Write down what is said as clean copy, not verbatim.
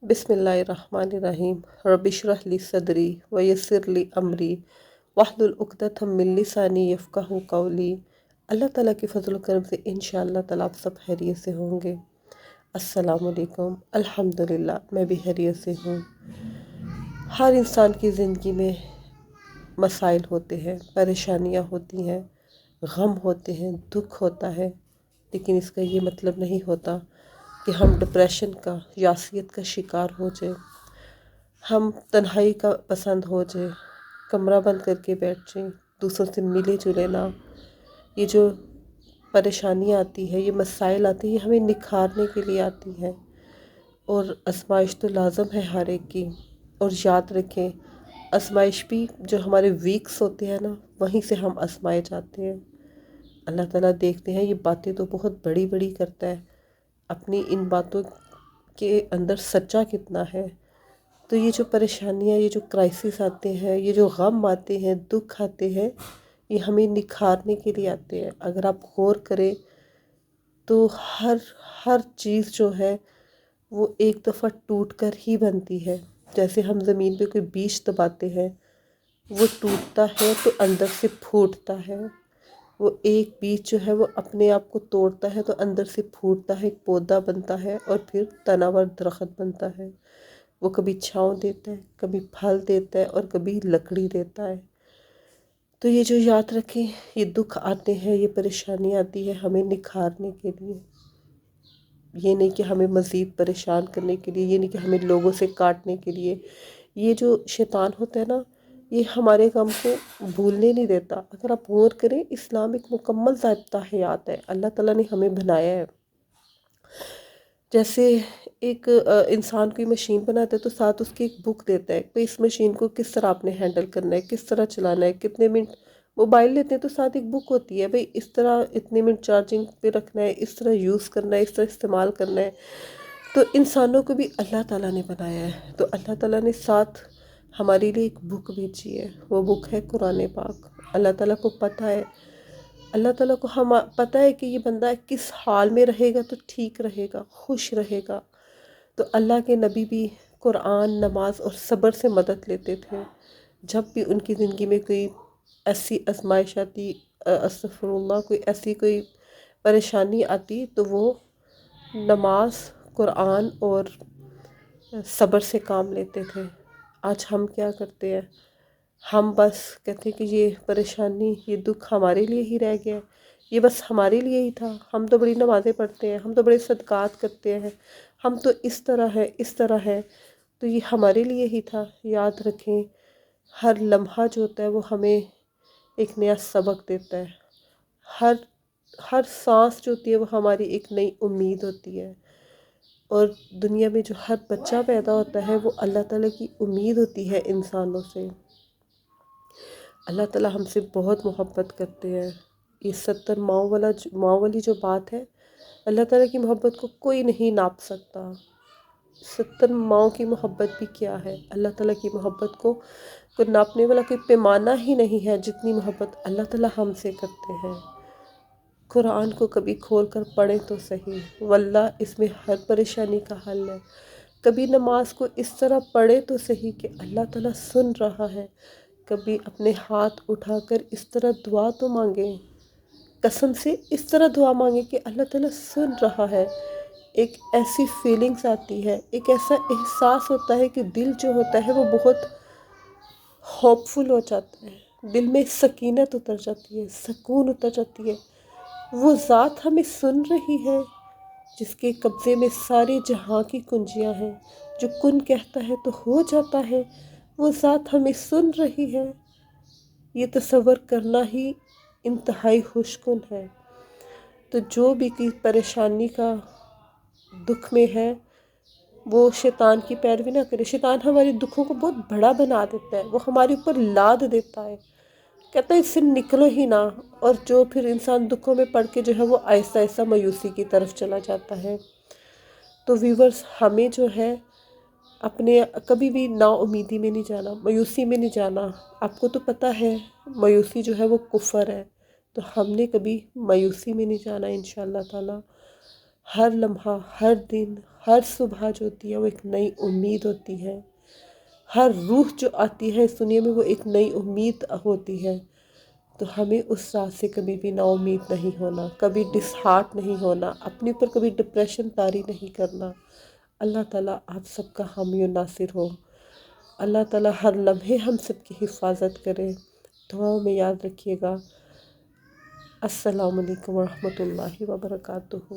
بسم اللہ الرحمن الرحیم رب اشرح لی صدری ویسر لی امری واحلل عقدۃ من لسانی یفقہوا قولی۔ اللہ تعالیٰ کے فضل و کرم سے انشاءاللہ تعالیٰ آپ سب خیریت سے ہوں گے۔ السلام علیکم۔ الحمدللہ میں بھی خیریت سے ہوں۔ ہر انسان کی زندگی میں مسائل ہوتے ہیں، پریشانیاں ہوتی ہیں، غم ہوتے ہیں، دکھ ہوتا ہے، لیکن اس کا یہ مطلب نہیں ہوتا کہ ہم ڈپریشن کا، یاسیت کا شکار ہو جائیں، ہم تنہائی کا پسند ہو جائیں، کمرہ بند کر کے بیٹھ جائیں، دوسروں سے ملے جلے نہ۔ یہ جو پریشانیاں آتی ہے، یہ مسائل آتی ہیں، یہ ہمیں نکھارنے کے لیے آتی ہیں، اور آزمائش تو لازم ہے ہر ایک کی۔ اور یاد رکھیں، آزمائش بھی جو ہمارے ویکس ہوتے ہیں نا، وہیں سے ہم آزمائے جاتے ہیں۔ اللہ تعالیٰ دیکھتے ہیں یہ باتیں تو بہت بڑی بڑی کرتا ہے، اپنی ان باتوں کے اندر سچا کتنا ہے۔ تو یہ جو پریشانیاں، یہ جو کرائسس آتے ہیں، یہ جو غم آتے ہیں، دکھ آتے ہیں، یہ ہمیں نکھارنے کے لیے آتے ہیں۔ اگر آپ غور کریں تو ہر چیز جو ہے وہ ایک دفعہ ٹوٹ کر ہی بنتی ہے۔ جیسے ہم زمین پہ کوئی بیج دباتے ہیں، وہ ٹوٹتا ہے تو اندر سے پھوٹتا ہے۔ وہ ایک بیج جو ہے وہ اپنے آپ کو توڑتا ہے تو اندر سے پھوٹتا ہے، ایک پودا بنتا ہے اور پھر تناور درخت بنتا ہے۔ وہ کبھی چھاؤں دیتا ہے، کبھی پھل دیتا ہے اور کبھی لکڑی دیتا ہے۔ تو یہ جو یاد رکھیں، یہ دکھ آتے ہیں، یہ پریشانی آتی ہے ہمیں نکھارنے کے لیے، یہ نہیں کہ ہمیں مزید پریشان کرنے کے لیے، یہ نہیں کہ ہمیں لوگوں سے کاٹنے کے لیے۔ یہ جو شیطان ہوتا ہے نا، یہ ہمارے غم کو بھولنے نہیں دیتا۔ اگر آپ غور کریں، اسلام ایک مکمل ضابطہ حیات ہے، اللہ تعالیٰ نے ہمیں بنایا ہے۔ جیسے ایک انسان کوئی مشین بناتا ہے تو ساتھ اس کی ایک بک دیتا ہے کہ اس مشین کو کس طرح آپ نے ہینڈل کرنا ہے، کس طرح چلانا ہے، کتنے منٹ۔ موبائل لیتے ہیں تو ساتھ ایک بک ہوتی ہے، بھئی اس طرح اتنے منٹ چارجنگ پہ رکھنا ہے، اس طرح یوز کرنا ہے، اس طرح استعمال کرنا ہے۔ تو انسانوں کو بھی اللہ تعالیٰ نے بنایا ہے، تو اللہ تعالیٰ نے ساتھ ہمارے لیے ایک بک بھیجی ہے، وہ بک ہے قرآن پاک۔ اللہ تعالیٰ کو پتہ ہے، اللہ تعالیٰ کو پتہ ہے کہ یہ بندہ کس حال میں رہے گا تو ٹھیک رہے گا، خوش رہے گا۔ تو اللہ کے نبی بھی قرآن، نماز اور صبر سے مدد لیتے تھے۔ جب بھی ان کی زندگی میں کوئی ایسی آزمائش آتی، استغفر اللہ، کوئی پریشانی آتی، تو وہ نماز، قرآن اور صبر سے کام لیتے تھے۔ آج ہم کیا کرتے ہیں؟ ہم بس کہتے ہیں کہ یہ پریشانی، یہ دکھ ہمارے لیے ہی رہ گیا ہے، یہ بس ہمارے لیے ہی تھا، ہم تو بڑی نمازیں پڑھتے ہیں، ہم تو بڑے صدقات کرتے ہیں، ہم تو اس طرح ہے، اس طرح ہے، تو یہ ہمارے لیے ہی تھا۔ یاد رکھیں، ہر لمحہ جو ہوتا ہے وہ ہمیں ایک نیا سبق دیتا ہے۔ ہر سانس جو ہوتی ہے وہ ہماری ایک نئی امید ہوتی ہے۔ اور دنیا میں جو ہر بچہ پیدا ہوتا ہے وہ اللہ تعالیٰ کی امید ہوتی ہے انسانوں سے۔ اللہ تعالیٰ ہم سے بہت محبت کرتے ہیں۔ یہ 70 ماؤں والی جو بات ہے، اللہ تعالیٰ کی محبت کو کوئی نہیں ناپ سکتا۔ 70 ماؤں کی محبت بھی کیا ہے، اللہ تعالیٰ کی محبت کو ناپنے والا کوئی پیمانہ ہی نہیں ہے، جتنی محبت اللہ تعالیٰ ہم سے کرتے ہیں۔ قرآن کو کبھی کھول کر پڑھیں تو صحیح، واللہ اس میں ہر پریشانی کا حل ہے۔ کبھی نماز کو اس طرح پڑھیں تو صحیح کہ اللہ تعالیٰ سن رہا ہے۔ کبھی اپنے ہاتھ اٹھا کر اس طرح دعا تو مانگیں، قسم سے اس طرح دعا مانگیں کہ اللہ تعالیٰ سن رہا ہے۔ ایک ایسی فیلنگز آتی ہے، ایک ایسا احساس ہوتا ہے کہ دل جو ہوتا ہے وہ بہت ہوپ فل ہو جاتا ہے، دل میں سکینت اتر جاتی ہے، سکون اتر جاتی ہے۔ وہ ذات ہمیں سن رہی ہے جس کے قبضے میں سارے جہاں کی کنجیاں ہیں، جو کن کہتا ہے تو ہو جاتا ہے، وہ ذات ہمیں سن رہی ہے۔ یہ تصور کرنا ہی انتہائی خوش کن ہے۔ تو جو بھی کوئی پریشانی کا دکھ میں ہے، وہ شیطان کی پیروی نہ کرے۔ شیطان ہمارے دکھوں کو بہت بڑا بنا دیتا ہے، وہ ہمارے اوپر لاد دیتا ہے، کہتا ہے اس سے نکلو ہی نہ، اور جو پھر انسان دکھوں میں پڑھ کے جو ہے وہ آہستہ آہستہ مایوسی کی طرف چلا جاتا ہے۔ تو ویورز، ہمیں جو ہے اپنے کبھی بھی نا امیدی میں نہیں جانا، مایوسی میں نہیں جانا۔ آپ کو تو پتہ ہے مایوسی جو ہے وہ کفر ہے، تو ہم نے کبھی مایوسی میں نہیں جانا انشاءاللہ تعالی۔ ہر لمحہ، ہر دن، ہر صبح جو ہوتی ہے وہ ایک نئی امید ہوتی ہے۔ ہر روح جو آتی ہے اس دنیا میں وہ ایک نئی امید ہوتی ہے۔ تو ہمیں اس رات سے کبھی بھی نا امید نہیں ہونا، کبھی ڈس ہارٹ نہیں ہونا، اپنے اوپر کبھی ڈپریشن طاری نہیں کرنا۔ اللہ تعالیٰ آپ سب کا حامی و ناصر ہو۔ اللہ تعالیٰ ہر لمحے ہم سب کی حفاظت کرے۔ دعاؤں میں یاد رکھیے گا۔ السلام علیکم ورحمۃ اللہ وبرکاتہ۔